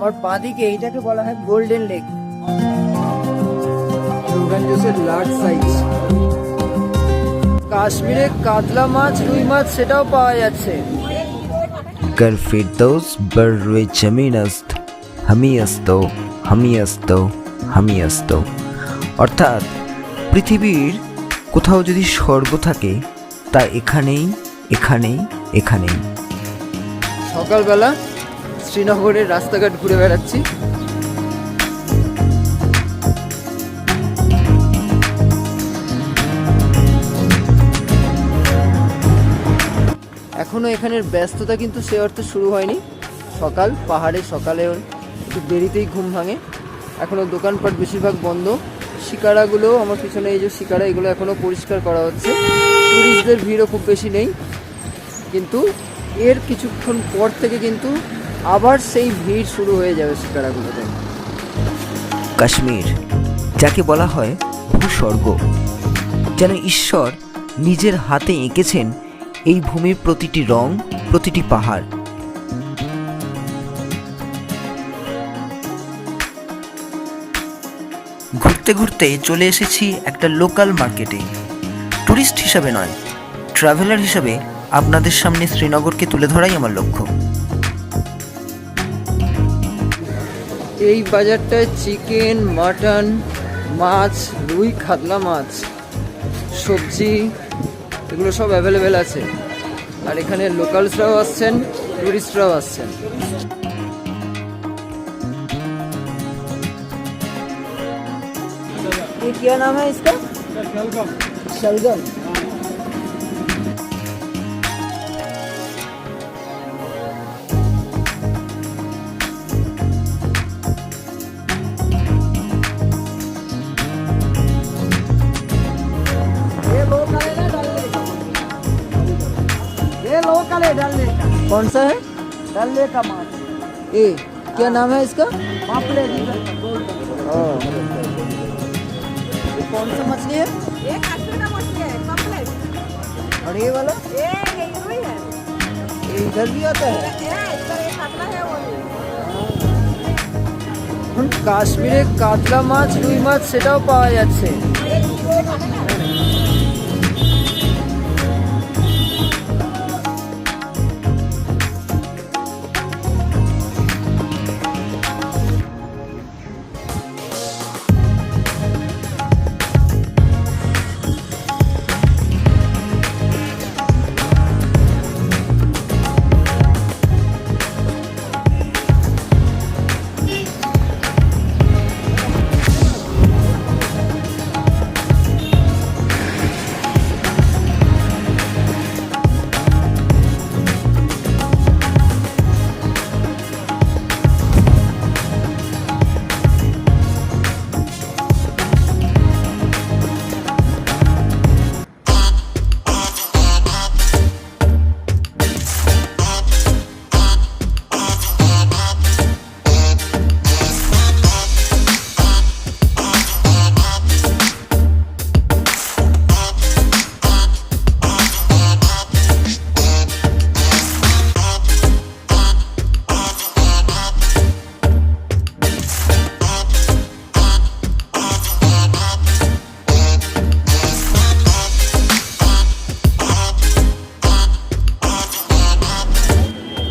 আর বাঁদিকে এইটাকে বলা হয় গোল্ডেন লেক, লার্জ সাইজ। কাশ্মীরে কাতলা মাছ, রুই মাছ সেটাও পাওয়া যাচ্ছে। कर फिरदौस बर रुए जमीन अस्त हमी अस्तो हमी अस्तो हमी अस्तो। অর্থাৎ পৃথিবীর কোথাও যদি স্বর্গ থাকে তা এখানেই এখানেই এখানেই। সকালবেলা শ্রীনগরের রাস্তাঘাট ঘুরে বেড়াচ্ছি। এখনো এখানের ব্যস্ততা কিন্তু সে অর্থে শুরু হয়নি। সকাল, পাহাড়ে সকালে একটু দেরিতেই ঘুম ভাঙে। এখনো দোকানপাট বেশিরভাগ বন্ধ। শিকারাগুলো আমার পিছনে, এই যে শিকারা, এগুলো এখনো পরিষ্কার করা হচ্ছে। টুরিস্টদের ভিড়ও খুব বেশি নেই, কিন্তু এর কিছুক্ষণ পর থেকে কিন্তু আবার সেই ভিড় শুরু হয়ে যাবে শিকারাগুলোতে। কাশ্মীর যাকে বলা হয় ভূস্বর্গ, যেন ঈশ্বর নিজের হাতে এঁকেছেন এই ভূমির প্রতিটি রং, প্রতিটি পাহাড়। ঘুরতে ঘুরতে চলে এসেছি একটা লোকাল মার্কেটে। টুরিস্ট হিসাবে নয়, ট্রাভেলার হিসাবে আপনাদের সামনে শ্রীনগরকে তুলে ধরাই আমার লক্ষ্য। এই বাজারটায় চিকেন, মাটন, মাছ, রুই, কাতলা মাছ, সবজি, এগুলো সব অ্যাভেলেবেল আছে। আর এখানে লোকালসরাও আসছেন, টুরিস্টরাও আসছেন। ये क्या नाम है इसका? शलगम। शलगम। ये लोकल है डल लेक। कौन सा है? डल लेक का माछ। ये क्या नाम है इसका? पापलेट। कौन सा मछली है? ये कश्मीर का मछली है, पापलेट। और ये वाला? ये रुई है। ये इधर भी आता है? इधर ये कातला है वो भी। কাশ্মীরে কাতলা মাছ, রুই মাছ সেটাও পাওয়া যাচ্ছে।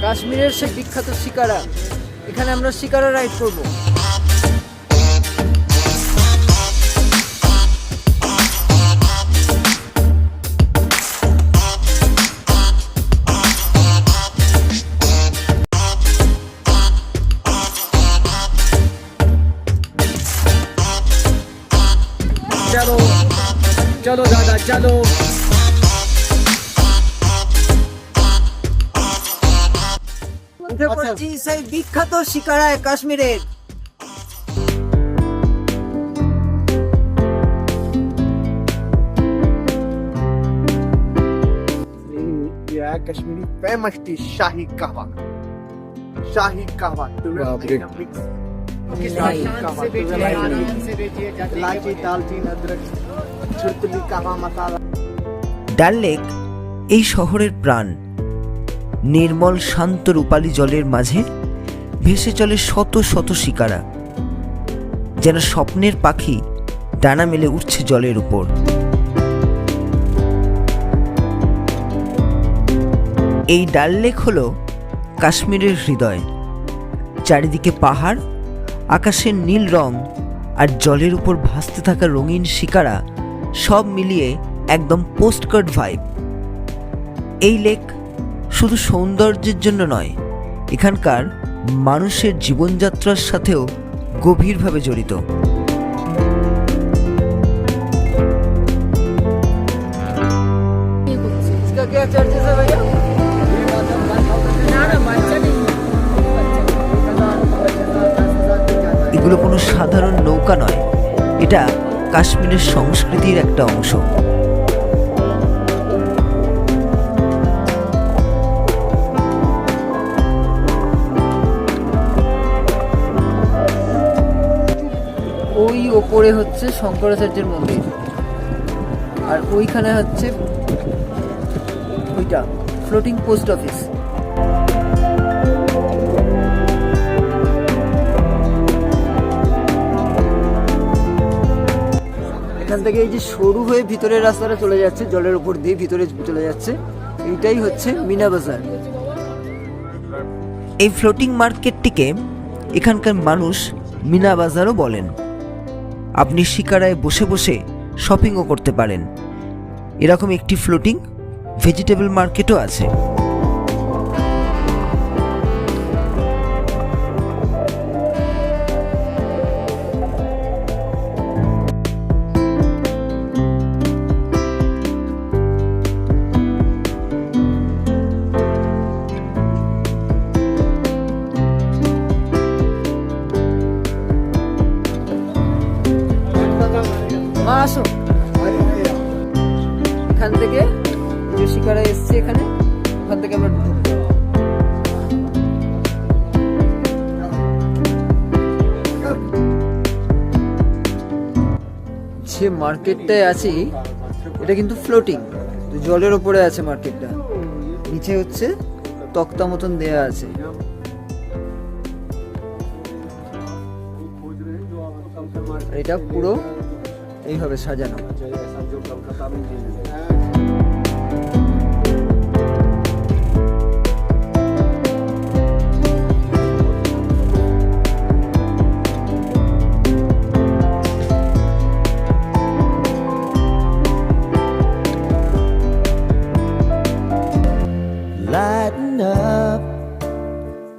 কাশ্মীরের সেই বিখ্যাত শিকারা, এখানে আমরা শিকারা রাইড করব। চলো চলো দাদা চলো। উঠে পড়ছি সেই বিখ্যাত শিকারায় কাশ্মীরের। ये है कश्मीरी फेमस डिश शाही कहवा। शाही कहवा इलायची, दालचीनी, अदरक, छुरतली, कहवा मसाला। ডাল লেক এই শহরের প্রাণ। নির্মল শান্ত রূপালী জলের মাঝে ভেসে চলে শত শত শিকারা, যেন স্বপ্নের পাখি ডানা মেলে উঠছে জলের উপর। এই ডাল লেক হল কাশ্মীরের হৃদয়। চারিদিকে পাহাড়, আকাশের নীল রং আর জলের উপর ভাসতে থাকা রঙিন শিকারা সব মিলিয়ে একদম পোস্টকার্ড ভাইব। এই লেক শুধু সৌন্দর্যের জন্য নয়, এখানকার মানুষের জীবনযাত্রার সাথেও গভীরভাবে জড়িত। इसका क्या चार्जेस है भैया? এগুলো কোনো সাধারণ নৌকা নয়, এটা কাশ্মীরের সংস্কৃতির একটা অংশ। ওই ওপরে হচ্ছে শঙ্করাচার্যের মন্দির, আর ওইখানে হচ্ছে ওইটা ফ্লোটিং পোস্ট অফিস। এখান থেকে এই যে সরু হয়ে ভিতরের রাস্তাটা চলে যাচ্ছে, জলের উপর দিয়ে ভিতরে চলে যাচ্ছে, এইটাই হচ্ছে মিনা বাজার। এই ফ্লোটিং মার্কেটটিকে এখানকার মানুষ মিনা বাজারও বলেন। আপনি শিকারায় বসে বসে শপিংও করতে পারেন। এরকম একটি ফ্লোটিং ভেজিটেবল মার্কেটও আছে। মা আসো, এখান থেকে যে শিকারা এসছে এখানে, ওখান থেকে আমরা ঢুকবো। যে মার্কেটটায় আছি এটা কিন্তু ফ্লোটিং, জলের উপরে আছে মার্কেটটা, নিচে হচ্ছে তক্তা মতন দেয়া আছে। আর এটা পুরো এইভাবে সাজানো। Lighten up,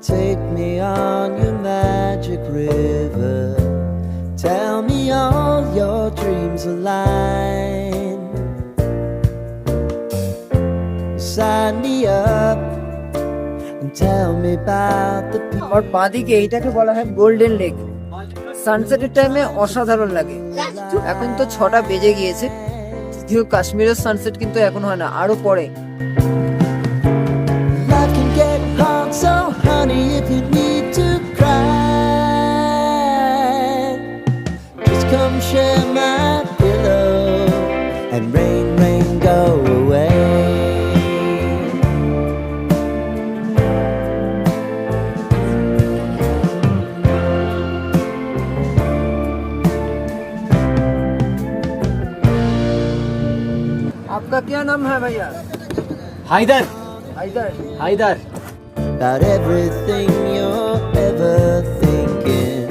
take me on your magic river. Tell me all your dreams align. Sign me up and tell me about the people. আমার বাঁদিকে এইটাকে বলা হয় গোল্ডেন লেক। সানসেটের টাইমে অসাধারণ লাগে। এখন তো 6টা বেজে গিয়েছে, যদিও কাশ্মীরের সানসেট কিন্তু এখন হয় না, আরো পরে। Life can get hard, so honey, if you need to cry, just come share my pillow and rain, rain, go away. आपका क्या नाम है भैया? Haider Haider. Haider About everything you're ever thinking,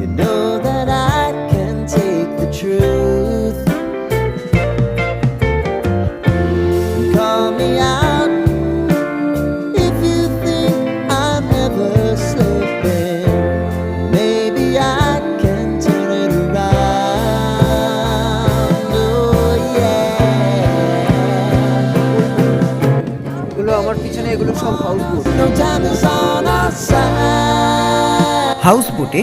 you know that I can take the truth. Call me out if you think I'm ever slipping. Maybe I can turn it around. Oh yeah. এগুলো আমার পিছনে, এগুলো সব house boat. No time is on our side. House বোটে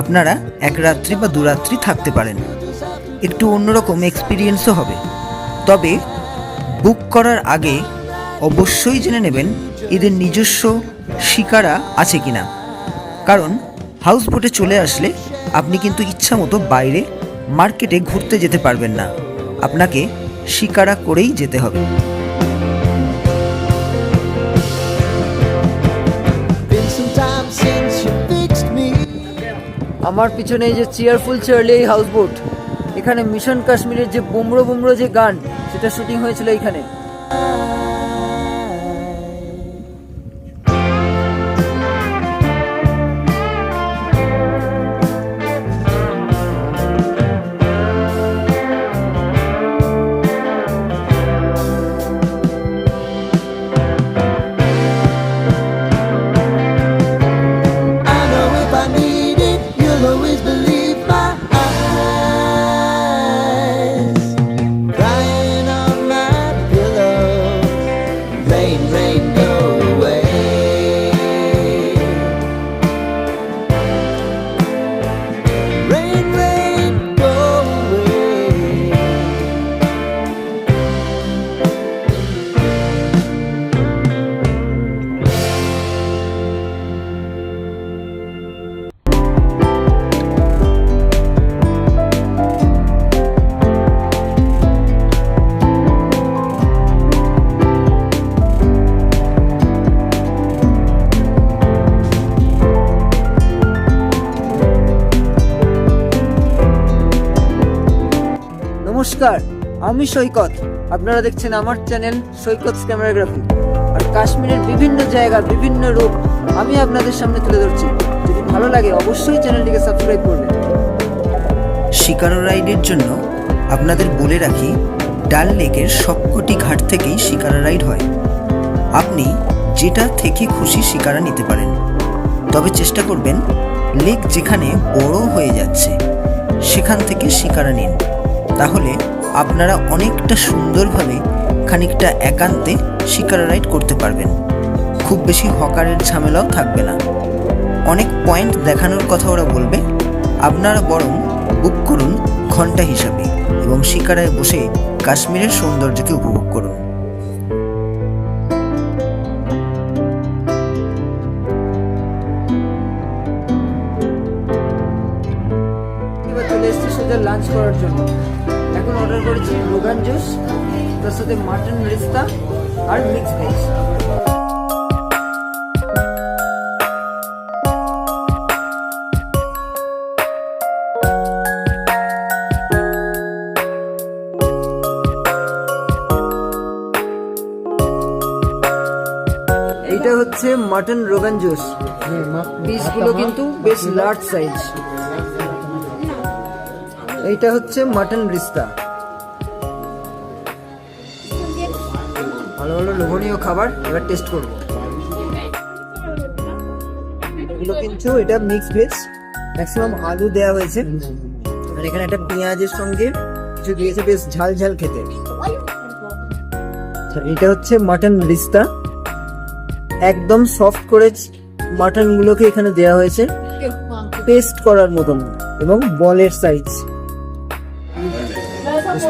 আপনারা এক রাত্রি বা দুরাত্রি থাকতে পারেন। একটু অন্যরকম এক্সপিরিয়েন্সও হবে। তবে বুক করার আগে অবশ্যই জেনে নেবেন এদের নিজস্ব শিকারা আছে কিনা, কারণ হাউস বোটে চলে আসলে আপনি কিন্তু ইচ্ছা মতো বাইরে মার্কেটে ঘুরতে যেতে পারবেন না, আপনাকে শিকারা করেই যেতে হবে। Been some time since you আমার পিছনে এই যে চিয়ারফুল চার্লি এই হাউস বোট, এখানে মিশন কাশ্মীরের যে বুমড়ো বুমড়ো যে গান, সেটা শুটিং হয়েছিল এইখানে। I know if I need it, you'll always believe my eyes. Crying on my pillow, rain, rain, go away. Rain, rain, go away. নমস্কার, আমি সৈকত। আপনারা দেখছেন আমার চ্যানেল সৈকত ক্যামেরাগ্রাফি। আর কাশ্মীরের বিভিন্ন জায়গা, বিভিন্ন রূপ আমি আপনাদের সামনে তুলে ধরছি। যদি ভালো লাগে অবশ্যই চ্যানেলটিকে সাবস্ক্রাইব করবেন। শিকারা রাইডের জন্য আপনাদের বলে রাখি, ডাল লেকের সবকটি ঘাট থেকেই শিকারা রাইড হয়। আপনি যেটা থেকে খুশি শিকারা নিতে পারেন, তবে চেষ্টা করবেন লেক যেখানে বড় হয়ে যাচ্ছে সেখান থেকে শিকারা নিন। তাহলে আপনারা অনেকটা সুন্দরভাবে খানিকটা একান্তে শিকারা রাইড করতে পারবেন। খুব বেশি হকারের ঝামেলাও থাকবে না। অনেক পয়েন্ট দেখানোর কথা ওরা বলবে, আপনারা বরং বুক করুন ঘন্টা হিসাবে এবং শিকারায় বসে কাশ্মীরের সৌন্দর্যকে উপভোগ করুন। এবার চলে এসেছি সোজা লাঞ্চ করার জন্য। এখন অর্ডার করেছি রোগান জুস, তার সাথে মাটন রিস্তা আর মিক্স ভেজ। এইটা হচ্ছে মাটন রোগান জুস। পিসগুলো কিন্তু বেশ লার্জ সাইজ। এইটা হচ্ছে মাটন রিস্তা। ভালো ভালো লোভনীয় খাবার, এবার টেস্ট করবো। এগুলো কিন্তু এটা মিক্স ভেজ, ম্যাক্সিমাম আলু দেওয়া হয়েছে, আর এখানে একটা পেঁয়াজের সঙ্গে কিছু দিয়েছে, বেশ ঝাল ঝাল খেতে। আচ্ছা, এটা হচ্ছে মাটন রিস্তা। একদম সফট করে মাটন গুলোকে এখানে দেওয়া হয়েছে, পেস্ট করার মতন, এবং বলের সাইজ,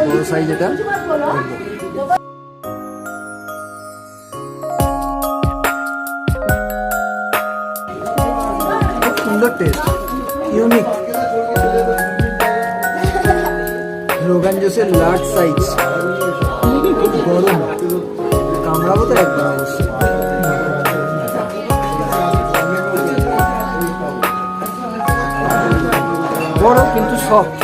বড় সাইজ এটা। খুব সুন্দর টেস্ট, ইউনিক। রোগান জোসের লার্জ সাইজ, গরম, কামড়াবো তো একবার অবশ্যই। বড় কিন্তু সফট।